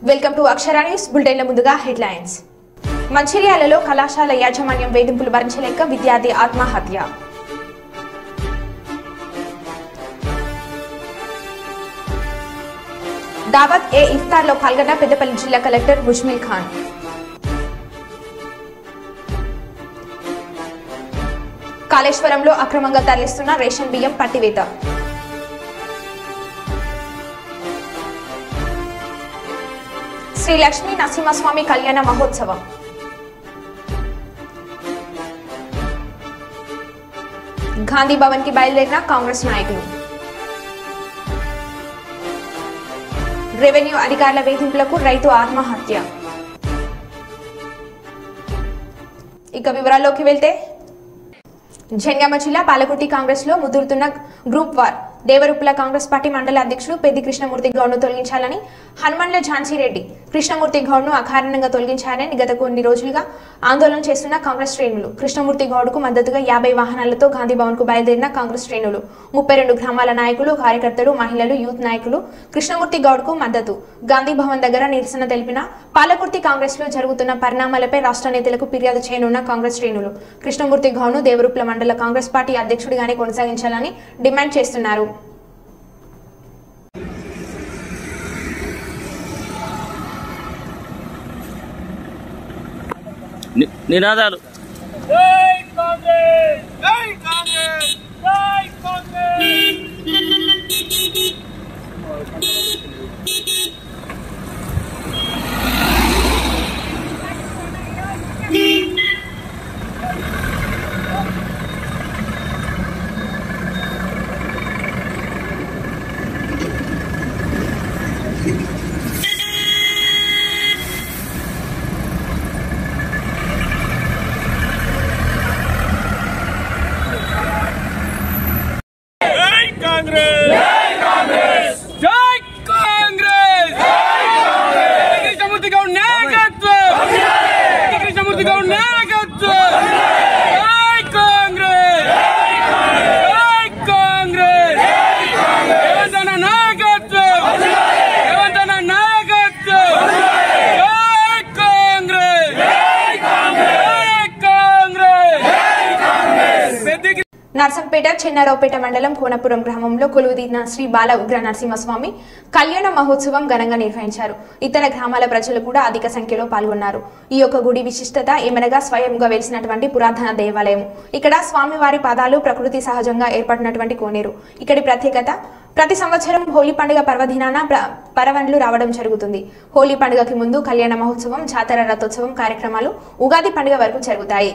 Welcome to Akshara news బులెటిన్ల ముందుగా headlines. మంచిర్యాలలో కళాశాల యాజమాన్యం వేధింపులు భరించలేక విద్యార్థి ఆత్మహత్య. దావత్ ఏ ఇఫ్తార్లో పాల్గొన్న పెద్దపల్లి జిల్లా కలెక్టర్ ముజ్మిల్ ఖాన్. కాళేశ్వరంలో అక్రమంగా తరలిస్తున్న రేషన్ బియ్యం పట్టివేత. శ్రీ లక్ష్మీ నరసింహస్వామి కళ్యాణ మహోత్సవం. గాంధీ భవన్ కి బయలుదేరిన కాంగ్రెస్ నాయకులు. రెవెన్యూ అధికారుల వేధింపులకు రైతు ఆత్మహత్య. ఇక వివరాల్లోకి వెళ్తే, జనగామ జిల్లా పాలకుర్తి కాంగ్రెస్ లో ముదురుతున్న group war. Devaruppula Congress party మండల అధ్యక్షుడు పెద్ది కృష్ణమూర్తి గౌడ్ ను తొలగించాలని హనుమన్ల ఝాన్సీరెడ్డి కృష్ణమూర్తి గౌడ్ ను అకారణంగా తొలగించారని గత కొన్ని రోజులుగా ఆందోళన చేస్తున్న కాంగ్రెస్ శ్రేణులు. కృష్ణమూర్తి గౌడ్ కు మద్దతుగా 50 వాహనాలతో గాంధీ భవన్ కు బయలుదేరిన కాంగ్రెస్ శ్రేణులు. 32 గ్రామాల నాయకులు, కార్యకర్తలు, మహిళలు, యూత్ నాయకులు కృష్ణమూర్తి గౌడ్ కు మద్దతు గాంధీ భవన్ దగ్గర నిరసన తెలిపిన పాలకుర్తి కాంగ్రెస్ లో జరుగుతున్న పరిణామాలపై రాష్ట్ర నేతలకు ఫిర్యాదు చేయనున్న కాంగ్రెస్ శ్రేణులు కృష్ణమూర్తి గౌడ్ ను దేవరుప్పుల మండల కాంగ్రెస్ పార్టీ అధ్యక్షుడిగానే కొనసాగించాలని డిమాండ్ చేస్తున్నారు. నినాదాలు జై కాంగ్రెస్ జై కాంగ్రెస్ జై కాంగ్రెస్. నర్సంపేట చెన్నారావుపేట మండలం కోనపురం గ్రామంలో కొలువుదీరిన శ్రీ బాల ఉగ్ర నరసింహస్వామి కళ్యాణ మహోత్సవం ఘనంగా నిర్వహించారు. ఇతర గ్రామాల ప్రజలు కూడా అధిక సంఖ్యలో పాల్గొన్నారు. ఈ యొక్క గుడి విశిష్టత ఏమనగా స్వయంగా వెలిసినటువంటి పురాతన దేవాలయం. ఇక్కడ స్వామివారి పాదాలు ప్రకృతి సహజంగా ఏర్పడినటువంటి కోనేరు. ఇక్కడి ప్రత్యేకత, ప్రతి సంవత్సరం హోలీ పండుగ పర్వదినాన పరవన్లు రావడం జరుగుతుంది. హోలీ పండుగకి ముందు కళ్యాణ మహోత్సవం, జాతర, రథోత్సవం కార్యక్రమాలు ఉగాది పండుగ వరకు జరుగుతాయి.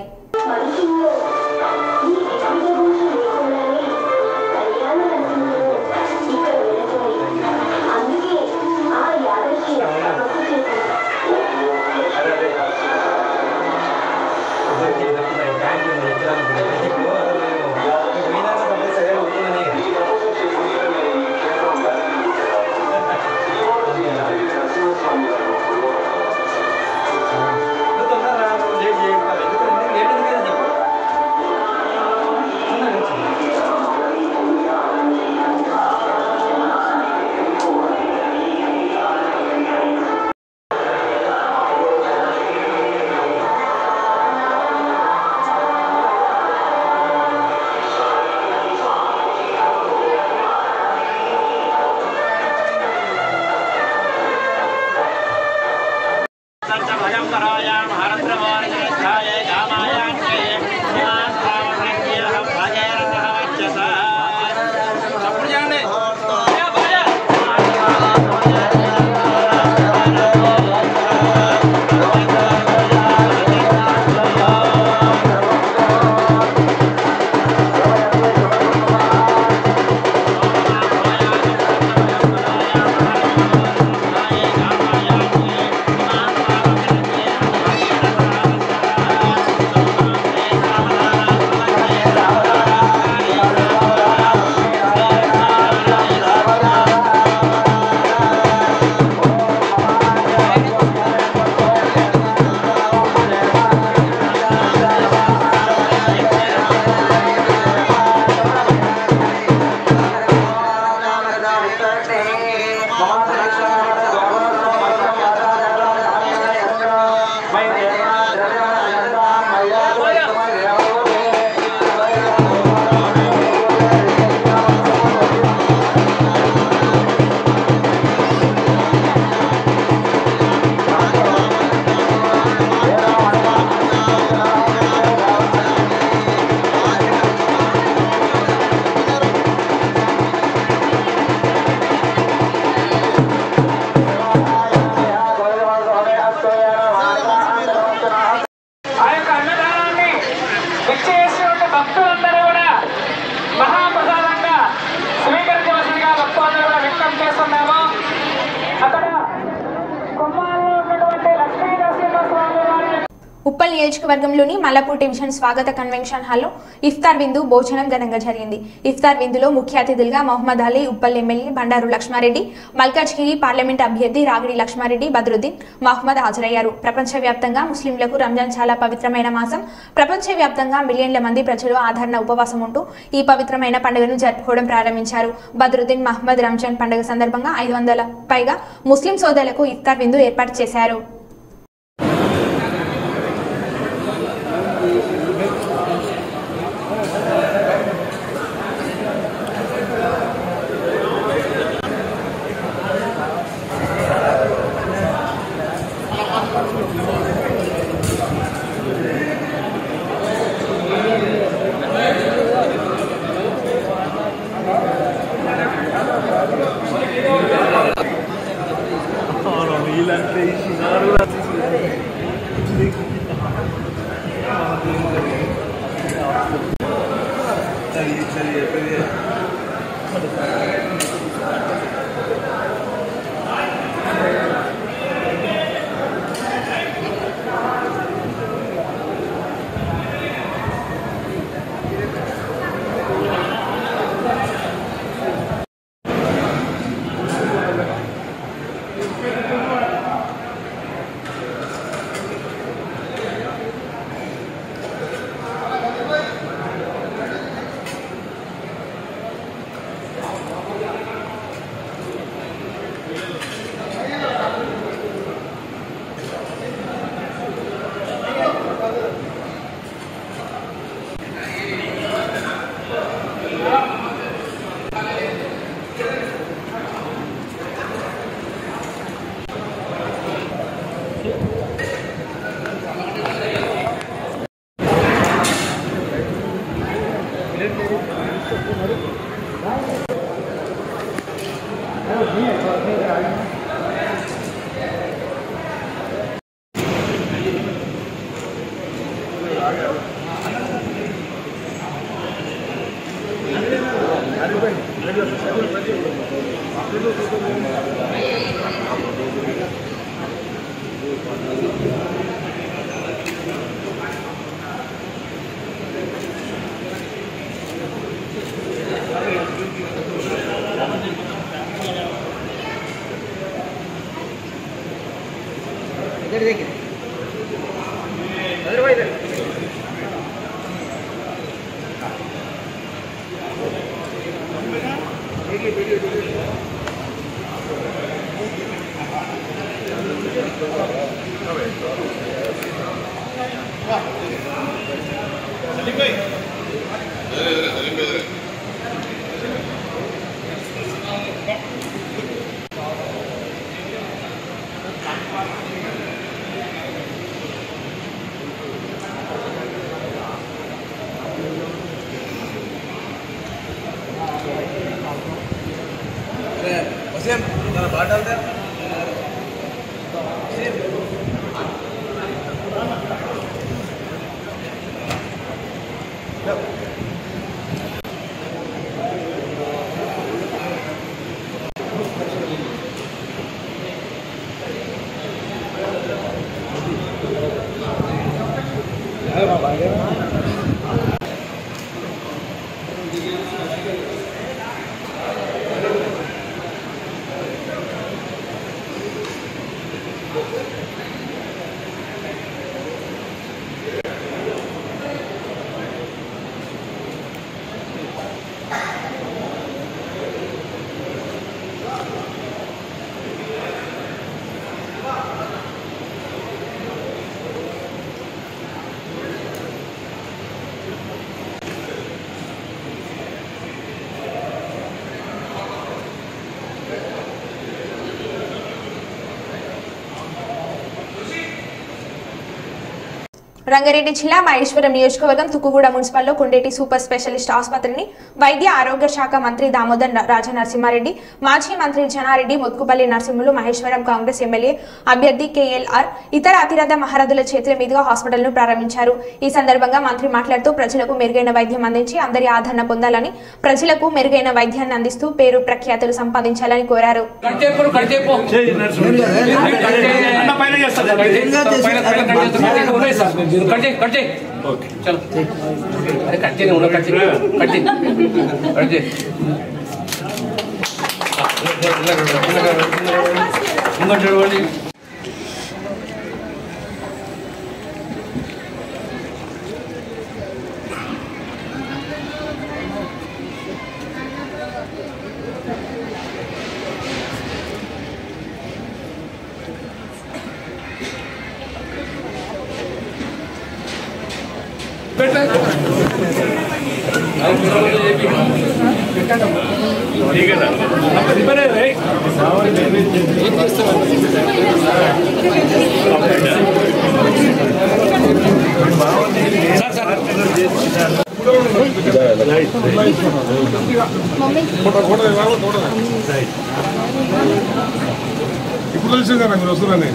ఉప్పల్ నియోజకవర్గంలోని మల్లపూర్ డివిజన్ స్వాగత కన్వెన్షన్ హాల్లో ఇఫ్తార్ విందు భోజనం ఘనంగా జరిగింది. ఇఫ్తార్ విందులో ముఖ్య అతిథులుగా మహమ్మద్ అలీ, ఉప్పల్ ఎమ్మెల్యే బండారు లక్ష్మారెడ్డి, మల్కాజ్గిరి పార్లమెంట్ అభ్యర్థి రాగిడి లక్ష్మారెడ్డి, బద్రుద్దీన్ మహమ్మద్ హాజరయ్యారు. ప్రపంచవ్యాప్తంగా ముస్లింలకు రంజాన్ చాలా పవిత్రమైన మాసం. ప్రపంచవ్యాప్తంగా మిలియన్ల మంది ప్రజలు ఆదరణ ఉపవాసం ఉంటూ ఈ పవిత్రమైన పండుగను జరుపుకోవడం ప్రారంభించారు. బద్రుద్దీన్ మహమ్మద్ రంజాన్ పండుగ సందర్భంగా 500 పైగా ముస్లిం సోదరులకు ఇఫ్తార్ విందు ఏర్పాటు చేశారు. రంగారెడ్డి జిల్లా మహేశ్వరం నియోజకవర్గం తుక్కుగూడ మున్సిపల్లో కొండేటి సూపర్ స్పెషలిస్ట్ ఆసుపత్రిని వైద్య ఆరోగ్య శాఖ మంత్రి దామోదర్ రాజనరసింహారెడ్డి, మాజీ మంత్రి జనారెడ్డి, మొత్తుకుపల్లి నరసింహులు, మహేశ్వరం కాంగ్రెస్ ఎమ్మెల్యే అభ్యర్థి కేఎల్ఆర్ ఇతర అతిరథ మహారథుల చేతుల మీదుగా హాస్పిటల్ను ప్రారంభించారు. ఈ సందర్భంగా మంత్రి మాట్లాడుతూ ప్రజలకు మెరుగైన వైద్యం అందించి అందరి ఆదరణ పొందాలని, ప్రజలకు మెరుగైన వైద్యాన్ని అందిస్తూ పేరు ప్రఖ్యాతులు సంపాదించాలని కోరారు. ఇప్పుడు తెలుసు కదా మీరు వస్తున్నారని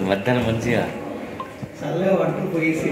మధ్యాహ్నం మంచిగా చల్లగా పట్టుకుని పోయేసి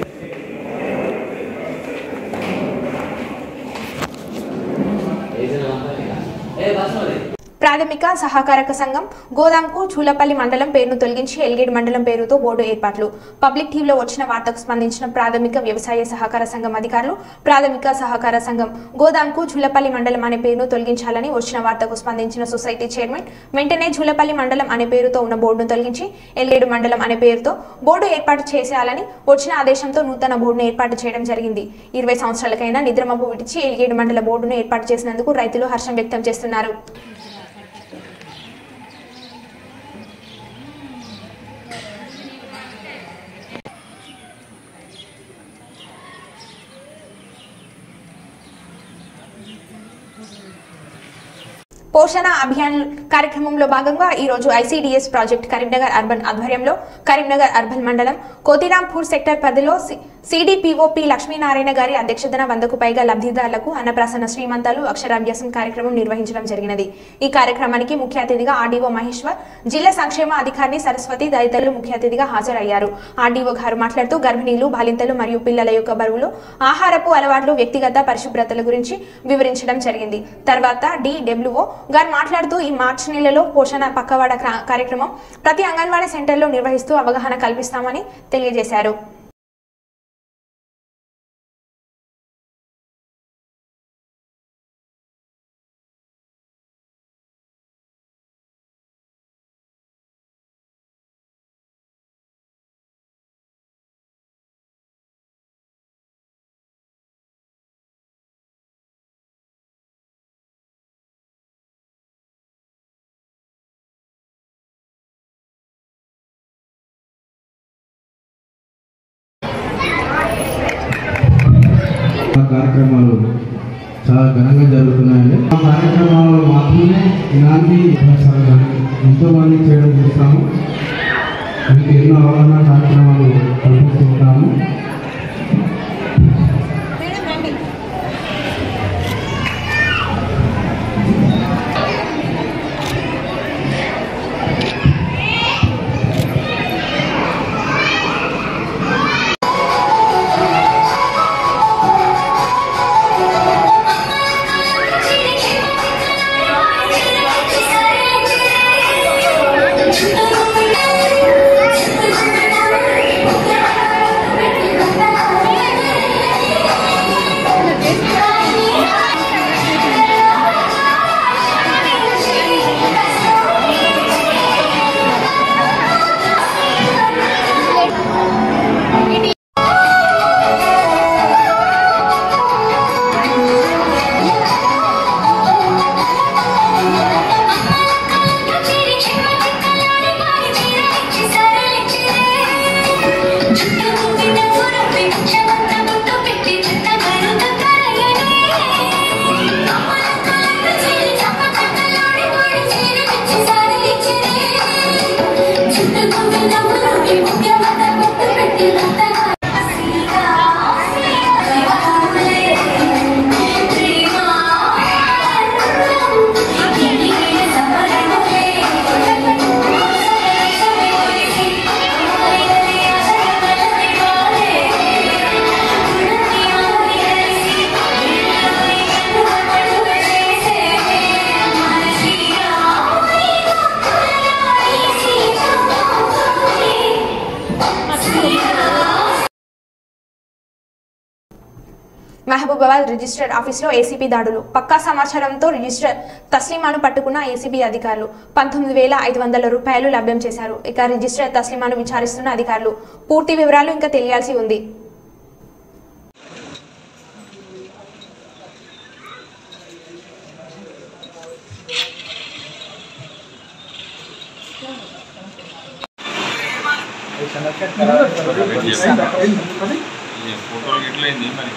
ప్రాథమిక సహకారక సంఘం గోదాంకు చూలపల్లి మండలం పేరును తొలగించి ఎల్గేడ్ మండలం పేరుతో బోర్డు ఏర్పాట్లు. పబ్లిక్ టీవీలో వచ్చిన వార్తకు స్పందించిన ప్రాథమిక వ్యవసాయ సహకార సంఘం అధికారులు ప్రాథమిక సహకార సంఘం గోదాంకు చూలపల్లి మండలం అనే పేరును తొలగించాలని వచ్చిన వార్తకు స్పందించిన సొసైటీ చైర్మన్ వెంటనే చూలపల్లి మండలం అనే పేరుతో ఉన్న బోర్డును తొలగించి ఎల్గేడు మండలం అనే పేరుతో బోర్డు ఏర్పాటు చేసేయాలని వచ్చిన ఆదేశంతో నూతన బోర్డును ఏర్పాటు చేయడం జరిగింది. 20 సంవత్సరాలకైనా నిద్రమబ్బు విడిచి ఎల్గేడు మండల బోర్డును ఏర్పాటు చేసినందుకు రైతులు హర్షం వ్యక్తం చేస్తున్నారు. పోషణ అభియాన్ కార్యక్రమంలో భాగంగా ఈ రోజు ఐసిడిఎస్ ప్రాజెక్ట్ కరీంనగర్ అర్బన్ ఆధ్వర్యంలో కరీంనగర్ అర్బన్ మండలం కోతిరాంపూర్ సెక్టర్ పరిధిలో సిడిపిఓపి లక్ష్మీనారాయణ గారి అధ్యక్షతన 100కు పైగా లబ్ధిదారులకు అన్నప్రాసన శ్రీమంతాలు అక్షరాభ్యాసం కార్యక్రమం నిర్వహించడం జరిగినది. ఈ కార్యక్రమానికి ముఖ్య అతిథిగా ఆర్డీఓ మహేశ్వర్, జిల్లా సంక్షేమ అధికారిని సరస్వతి తదితరులు ముఖ్య అతిథిగా హాజరయ్యారు. ఆర్డీఓ గారు మాట్లాడుతూ గర్భిణీలు, బాలింతలు మరియు పిల్లల యొక్క బరువులు, ఆహారపు అలవాట్లు, వ్యక్తిగత పరిశుభ్రతల గురించి వివరించడం జరిగింది. తర్వాత డిడబ్ల్యూఓ గారు మాట్లాడుతూ ఈ మార్చి నెలలో పోషణ పక్కవాడ కార్యక్రమం ప్రతి అంగన్వాడీ సెంటర్లో నిర్వహిస్తూ అవగాహన కల్పిస్తామని తెలియజేశారు. కార్యక్రమాలు చాలా ఘనంగా జరుగుతున్నాయండి. ఆ కార్యక్రమాల్లో మాత్రమే ఇలాంటి ఎంతో మంది చేయడం చూస్తాము. మీకు ఎన్నో అవగాహన కార్యక్రమాలు కల్పిస్తూ ఉంటాము. మహబూబాబాద్ రిజిస్టర్ ఆఫీసులో ఏసీబీ దాడులు. పక్కా సమాచారంతో రిజిస్టర్ తస్లిమాను పట్టుకున్న ఏసీబీ అధికారులు 19,500 రూపాయలు లభ్యం చేశారు. ఇక రిజిస్టర్ తస్లిమాను విచారిస్తున్న అధికారులు. పూర్తి వివరాలు ఇంకా తెలియాల్సి ఉంది. ఫోటోలు గిట్లయింది మరి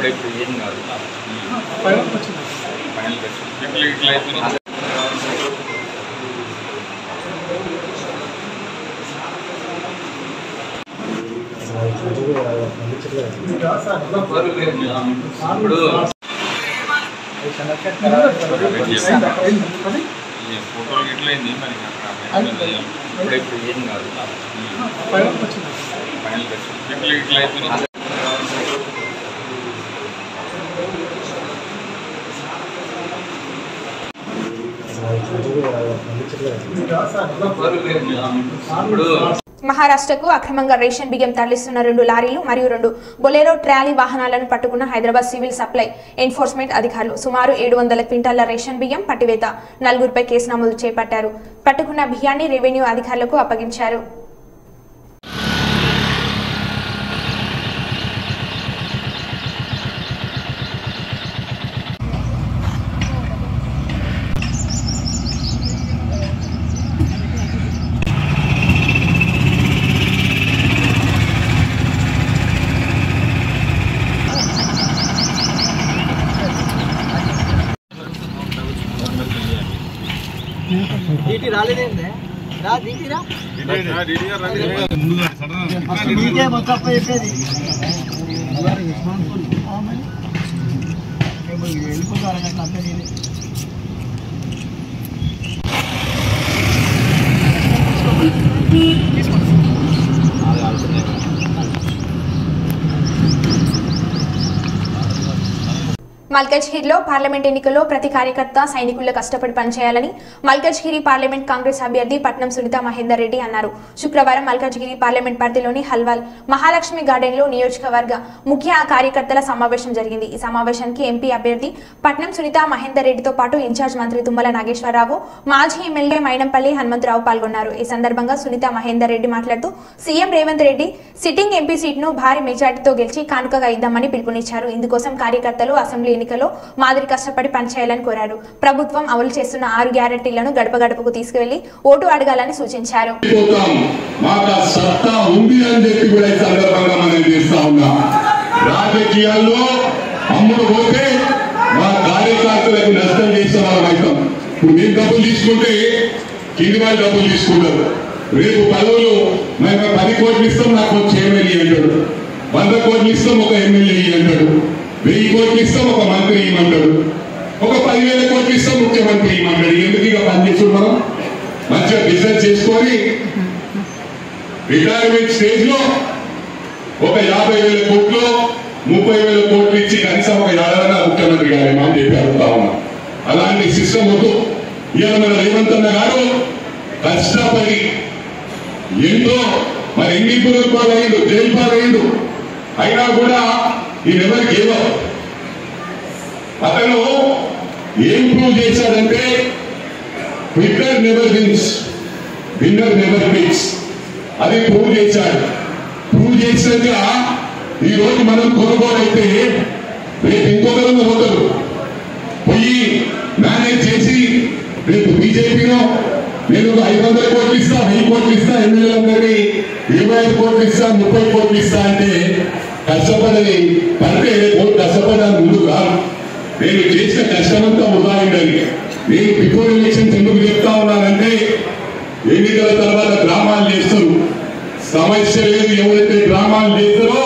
ఇప్పుడు ఏం కాదు ఫైనల్ ఇట్లా అయిపోయింది. ఫోటోలు గిట్లయింది మరి ఇప్పుడు ఏం కాదు ఫైనల్ ఇట్లా అయిపోయింది. మహారాష్ట్రకు అక్రమంగా రేషన్ బియ్యం తరలిస్తున్న 2 లారీలు మరియు 2 బొలెరో ట్రాలీ వాహనాలను పట్టుకున్న హైదరాబాద్ సివిల్ సప్లై ఎన్ఫోర్స్మెంట్ అధికారులు. సుమారు 700 క్వింటాల రేషన్ బియ్యం పట్టివేత. 4గురిపై కేసు నమోదు చేపట్టారు. పట్టుకున్న బియ్యాన్ని రెవెన్యూ అధికారులకు అప్పగించారు. మల్కజ్గిరిలో పార్లమెంట్ ఎన్నికల్లో ప్రతి కార్యకర్త సైనికుల్లో కష్టపడి పనిచేయాలని మల్కజ్గిరి పార్లమెంట్ కాంగ్రెస్ అభ్యర్థి పట్నం సునీత మహేందర్ రెడ్డి అన్నారు. శుక్రవారం మల్కజ్గిరి పార్లమెంట్ పరిధిలోని హల్వాల్ మహాలక్ష్మి గార్డెన్ లో నియోజకవర్గ ముఖ్య కార్యకర్తల సమావేశం జరిగింది. ఈ సమావేశానికి ఎంపీ అభ్యర్థి పట్నం సునీత మహేందర్ రెడ్డితో పాటు ఇన్ఛార్జ్ మంత్రి తుమ్మల నాగేశ్వరరావు, మాజీ ఎమ్మెల్యే మైనంపల్లి హనుమంతరావు పాల్గొన్నారు. ఈ సందర్భంగా సునీత మహేందర్ రెడ్డి మాట్లాడుతూ CM Revanth Reddy sitting MP సీట్ను భారీ మెజార్టీతో గెలిచి కానుకగా ఇద్దామని పిలుపునిచ్చారు. ఇందుకోసం కార్యకర్తలు అసెంబ్లీ ఎన్నికల్లో మాదిరి కష్టపడి పనిచేయాలని కోరారు. ప్రభుత్వం అమలు చేస్తున్న 6 గ్యారెంటీలను గడప గడపకు తీసుకువెళ్లి ఓటు అడగాలని సూచించారు. రాజకీయాల్లో అమ్ముడు పోతే మా కార్యకర్తలకు నష్టం చేసే వాళ్ళం అవుతాం. ఇప్పుడు మీరు డబ్బులు తీసుకుంటే కింది వాళ్ళు డబ్బులు తీసుకుంటారు. రేపు పదవులు మేము 10 కోట్లు ఇస్తాం నాకు ఒక ఎమ్మెల్యే అంటాడు, 100 కోట్లు ఇస్తాం ఒక ఎమ్మెల్యే అంటాడు, 1000 కోట్లు ఇస్తాం ఒక మంత్రి ఇవ్వమంటాడు, ఒక 10,000 కోట్లు ఇస్తాం ముఖ్యమంత్రి ఇవ్వమంటాడు. ఎందుకు ఇక పనిచేసు మనం మంచిగా బిజినెస్ చేసుకొని రిటైర్మెంట్ స్టేజ్ లో ఒక 50,000 కోట్లు 30,000 కోట్లు ఇచ్చి కనీసం ఒక ఏడాదైనా ముఖ్యమంత్రి గారేమో అని చెప్పి అడుగుతా ఉన్నాం. అలాంటి సిస్టమ్ వద్దు. ఇవాళ మన రేవంత్ అన్న గారు కష్టపడి ఎంతో మరి ఎన్ని పాలయ్యిండు, జైలు పాలయ్యిండు, అయినా కూడా ఈ నెవర్ గేవ్ అప్. అతను ఏం ప్రూవ్ చేశాడంటే winner never wins, winner never wins. అది ప్రూవ్ చేశాడు. ప్రూవ్ చేసినాక ఈ రోజు మనం కొనుగోలైతే రేపు ఇంకొకరు పోతారు పోయి మేనేజ్ చేసి రేపు బీజేపీలో నేను 500 కోట్లు ఇస్తా, 1000 కోట్లు ఇస్తా, ఎమ్మెల్యేలందరినీ 25 కోట్లు ఇస్తా, 30 కోట్లు ఇస్తా అంటే కష్టపడని పడితే కష్టపడడానికి ముందు కాదు. నేను చేసిన కష్టమంతా ఉదాహరణని నేను బిఫోర్ ఎలక్షన్స్ ఎందుకు చెప్తా ఉన్నానంటే ఎన్నికల తర్వాత డ్రామాలు చేస్తారు, సమస్య లేదు. ఎవరైతే డ్రామాలు చేస్తారో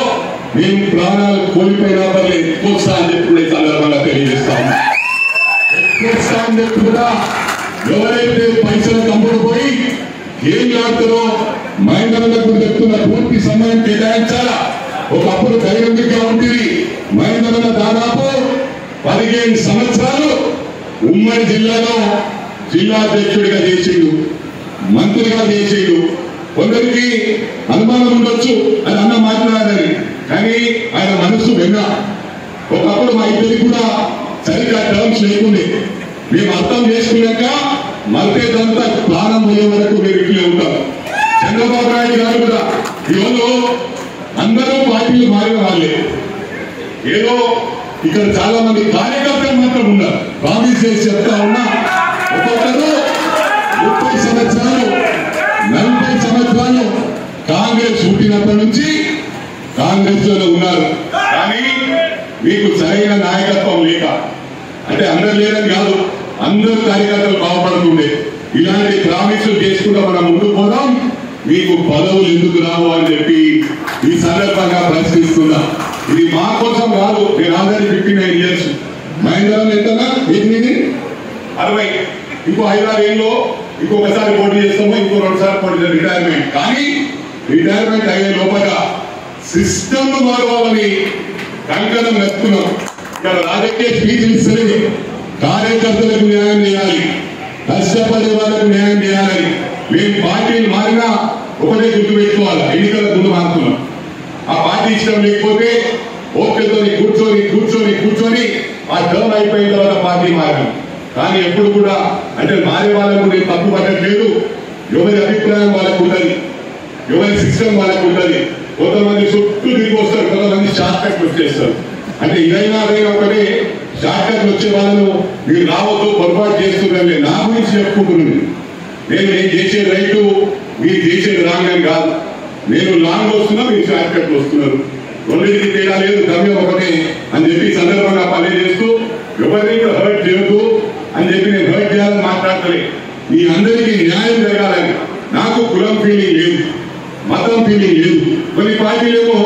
మేము ప్రాణాలు కోల్పోయినా పర్లేదు ఎక్కువస్తా అని చెప్పి సందర్భంగా తెలియజేస్తాము. ఎక్కువస్తా అని చెప్పి కూడా ఎవరైతే పైసలు కమ్ముడు పోయి ఏం ఆడతారో మహేంద్రకు చెప్తున్న పూర్తి సమయం కేటాయించాలా. ఒకప్పుడు ధైర్యంగా ఉంటుంది. మహేంద్ర దాదాపు 15 సంవత్సరాలు ఉమ్మడి జిల్లాలో జిల్లా అధ్యక్షుడిగా చేసిండు, మంత్రిగా చేసిండు. కొందరికి అనుమానం ఉండొచ్చు అని అన్న మాట్లాడాలి, కానీ ఆయన మనసు విన్నా. ఒకప్పుడు మా ఇద్దరికి కూడా సరిగ్గా టర్మ్స్ లేకుండే. మేము అర్థం చేసుకున్నాక మరిదంతా ప్రాణం పోయే వరకు మీరు ఇట్లే ఉంటారు. చంద్రబాబు నాయుడు గారు కూడా ఈరోజు అందరూ పార్టీలు మారిన వాళ్ళే. ఏదో ఇక్కడ చాలా మంది కార్యకర్తలు మాత్రం ఉన్నారు. ప్రామిస్ చేసి చెప్తా ఉన్నా ఒక్కొక్కరు 30 సంవత్సరాలు 40 సంవత్సరాలు కాంగ్రెస్ పుట్టినప్పటి నుంచి కాంగ్రెస్ లోనే ఉన్నారు. కానీ మీకు సరైన నాయకత్వం లేక, అంటే అందరు లేదని కాదు, అందరూ కార్యకర్తలు బాగుపడుతుండే. ఇలాంటి ప్రామిసులు చేసుకుంటూ మనం ముందుకు పోదాం. మీకు పదవులు ఎందుకు రావు అని చెప్పి ఈ సందర్భంగా ప్రశ్నిస్తున్నా. ఇది మా కోసం కాదు. నేను ఆల్రెడీ 59 years మహేంద్రం ఎంతనా 8 60 ఇంకో 5-6 ఏళ్ళలో ఇంకొకసారి పోటీ చేస్తామో, ఇంకో 2 సార్లు పోటీ చేస్తాం రిటైర్మెంట్. కానీ రిటైర్మెంట్ అయ్యే లోపల సిస్టమ్ మారవాలని కంకణం నెత్తున్నాం. ఇక్కడ రాజకీయ స్పీచ్లు ఇస్తలేదు. కార్యకర్తలకు న్యాయం చేయాలి, కష్టపడే వాళ్ళకు న్యాయం చేయాలని మేము పార్టీలు మారినా ఒకటే గుర్తు పెట్టుకోవాలి. ఎన్నికల ముందు మారుతున్నాం. ఆ పార్టీ ఇష్టం లేకపోతే ఓపికతో కూర్చొని కూర్చొని కూర్చొని ఆ టర్మ్ అయిపోయిన తర్వాత పార్టీ మారాం. కానీ ఎప్పుడు కూడా అంటే మారే వాళ్ళకు నేను తప్పు పట్టట్లేదు. ఎవరి అభిప్రాయం వాళ్ళకు ఉంటుంది, ఎవరి సిస్టమ్ వాళ్ళకు ఉంటుంది. కొంతమంది చుట్టూ తిరిగి వస్తారు, కొంతమంది షార్ట్ కట్లు వచ్చేస్తారు. అంటే ఇదైనా అదైనా ఒకటే షార్ట్ కట్లు వచ్చే వాళ్ళను మీరు రావద్దు, పొరపాటు చేస్తున్నాను. నా గురించి చెప్పుకుంటున్నాను. నేను చేసేది రైటు, మీరు చేసేది రాంగ్ అని కాదు. నేను లాంగ్ వస్తున్నా, మీరు షార్ట్ కట్లు వస్తున్నారు. రెండింటికి తేడా లేదు, గమ్యం ఒకటే అని చెప్పి సందర్భంగా పని చేస్తూ ఎవరిని కూడా హర్ట్ చేయొద్దు అని చెప్పి నేను హర్ట్ చేయాలని మాట్లాడతలే. మీ అందరికీ న్యాయం జరగాలని. నాకు కులం ఫీలింగ్ లేదు, మతం ఫీలింగ్ లేదు. కొన్ని పార్టీలేమో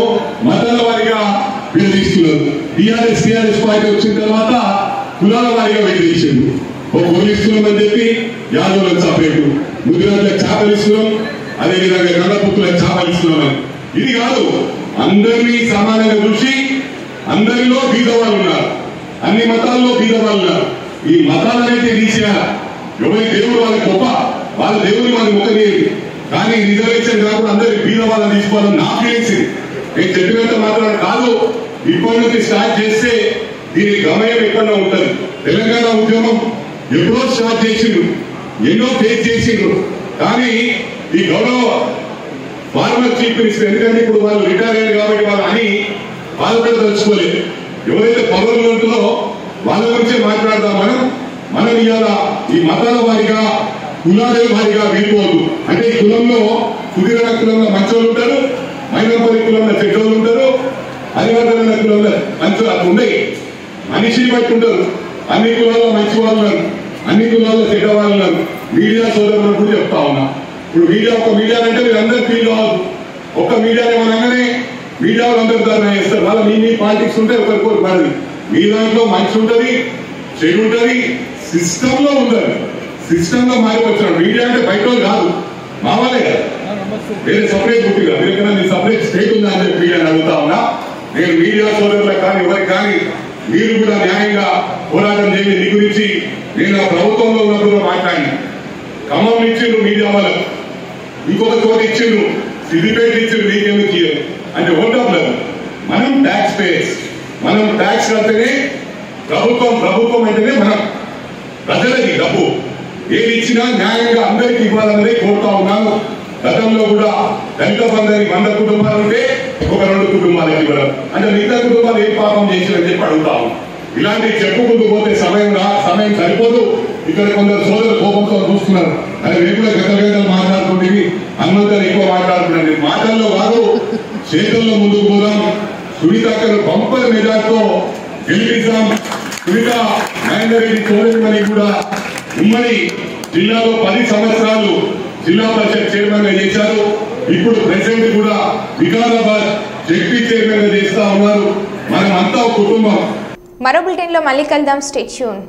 మతాల వారిగా వ్యతిరేకిస్తున్నారు. టీఆర్ఎస్ పార్టీ వచ్చిన తర్వాత కులాల వారిగా వ్యతిరేకించారు. ఒక పోలీసులం అని చెప్పి యాదవులకు సపరేటు, ముదిరాజులకు చేపలు ఇస్తున్నాం, అదేవిధంగా గంగపుత్రులకు చేపలు ఇస్తున్నామని. ఇది కాదు, అందరినీ సమానంగా చూసి అందరిలో బీదవాళ్ళు ఉన్నారు, అన్ని మతాల్లో బీదవాళ్ళు ఉన్నారు. ఈ మతాలనైతే తీసేయాలి. ఎవరి దేవుడు వాళ్ళకి గొప్ప, వాళ్ళ దేవుని వాళ్ళకి మొక్కలేదు. కానీ రిజర్వేషన్ కాకుండా అందరికి బీద వాళ్ళని తీసుకోవాలని నా ఫీలింగ్స్. నేను చెప్పినంత మాత్రం కాదు, ఇప్పటి నుంచి స్టార్ట్ చేస్తే దీని గమయం ఎక్కడో ఉంటుంది. తెలంగాణ ఉద్యమం ఎప్పుడో స్టార్ట్ చేసిండ్రు, ఎన్నో ఫేస్ చేసిండ్రు. కానీ ఈ గౌరవ ఫార్మర్ చీఫ్ మినిస్టర్, ఎందుకంటే ఇప్పుడు వాళ్ళు రిటైర్ అయ్యారు కాబట్టి వాళ్ళు అని బాధపడి తలుచుకోలేదు. ఎవరైతే పదవులు ఉంటుందో వాళ్ళ గురించే మాట్లాడదాం. మనం ఇవాళ ఈ మతాల వారిగా కులాల వారిగా వెళ్ళిపోవద్దు. అంటే ఈ కులంలో కుదిరణ కులంలో మంచోళ్ళు ఉంటారు, మైనంపల్లి కులంలో చెడ్డోళ్ళు ఉంటారు, హరివర్ధన కులంలో మంచి అట్లా ఉండయి. మనిషిని బట్టి ఉంటారు. అన్ని కులాల్లో మంచి వాళ్ళు ఉన్నారు, అన్ని కులాల్లో చెడ్డ వాళ్ళు ఉన్నారు. మీడియా సోదరులను కూడా చెప్తా ఉన్నా, ఇప్పుడు మీడియా ఒక మీడియా అంటే మీరు అందరూ ఫీల్ కావద్దు. ఒక్క మీడియా ఏమనగానే మీడియా అందరూ ధర్నా చేస్తారు. వాళ్ళ మీ పాలిటిక్స్ ఉంటే ఒకరికొకరు పడదు. మీ దాంట్లో మంచి ఉంటుంది, చెడు ఉంటుంది, సిస్టమ్ లో ఉంటుంది. సిస్టమ్ లో మారిపోతున్నాడు. మీడియా అంటే బయట కాదు, మా వాళ్ళే కదా, వేరే సపరేట్ బుక్ కదా. మీరు మీ సపరేట్ స్టేట్ ఉందా అని చెప్పి మీడియాని అడుగుతా ఉన్నా. నేను మీడియా సోదరులకు కానీ ఎవరికి కానీ మీరు కూడా న్యాయంగా పోరాటం చేయండి. నీ గురించి నేను ఆ ప్రభుత్వంలో ఉన్నప్పుడు మాట్లాడినా. ఖమ్మం ఇచ్చిండ్రు మీడియా వాళ్ళకు, ఇంకొక చోట ఇచ్చిండ్రు, సిద్దిపేట ఇచ్చిండ్రు, నీకెందుకు ఇయ్యరు అంటే ఓటర్లేదు. మనం ట్యాక్స్ పేయర్స్, మనం ట్యాక్స్ కడితేనే ప్రభుత్వం అంటేనే మనం ప్రజలకి డబ్బు ఏది ఇచ్చినా న్యాయంగా అందరికీ ఇవ్వాలన్నదే కోరుతా ఉన్నాను. గతంలో కూడా దళిత బంధానికి 100 కుటుంబాలు ఉంటే ఒక 2 కుటుంబాలకి ఇవ్వడం అంటే మిగతా కుటుంబాలు ఏం పాపం చేసినని చెప్పి అడుగుతాము. ఇలాంటివి చెప్పుకుంటూ పోతే సమయం సరిపోదు. ఇక్కడ కొందరు సోదరులు కోపంతో చూస్తున్నారు. అది మేము కూడా గతలు మాట్లాడుకుంటే హనుమంతులు ఎక్కువ మాట్లాడుతున్నాను. మాటల్లో కాదు, చేతుల్లో ముందుకు పోదాం. సునీతక్కను బంపర్ మెజార్టీతో గెలిపిస్తాం. సునీత మహేందర్ రెడ్డి సోదరి కూడా ఉమ్మడి జిల్లాలో 10 సంవత్సరాలు జిల్లా పరిషత్ చైర్మన్ గా చేశారు. ఇప్పుడు ప్రెసిడెంట్ కూడా వికారాబాద్ జెడ్పీ చైర్మన్ గా చేస్తా ఉన్నారు. మనం అంతా కుటుంబం. మరో బులెటిన్ లో మళ్ళీ కలుద్దాం. Stay tune.